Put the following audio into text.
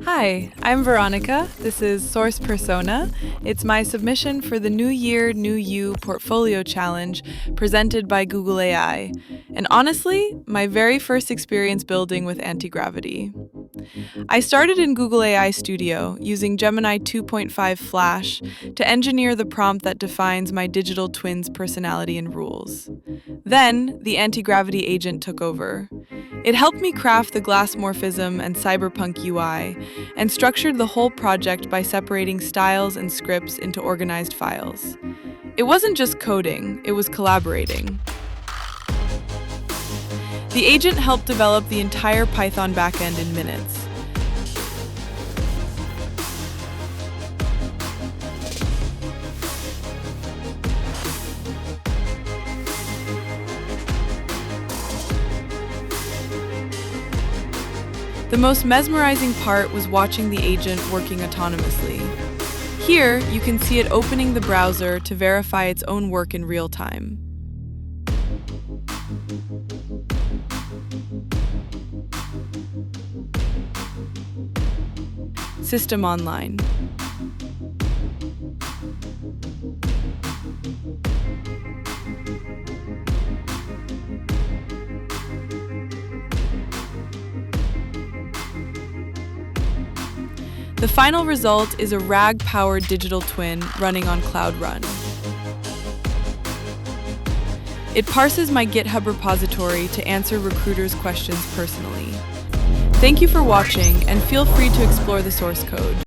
Hi, I'm Veronica. This is Source Persona. It's my submission for the New Year, New You Portfolio Challenge presented by Google AI. And honestly, my very first experience building with Antigravity. I started in Google AI Studio using Gemini 2.5 Flash to engineer the prompt that defines my digital twin's personality and rules. Then, the Antigravity agent took over. It helped me craft the glass morphism and Cyberpunk UI, and structured the whole project by separating styles and scripts into organized files. It wasn't just coding, it was collaborating. The agent helped develop the entire Python backend in minutes. The most mesmerizing part was watching the agent working autonomously. Here, you can see it opening the browser to verify its own work in real time. System online. The final result is a RAG-powered digital twin running on Cloud Run. It parses my GitHub repository to answer recruiters' questions personally. Thank you for watching, and feel free to explore the source code.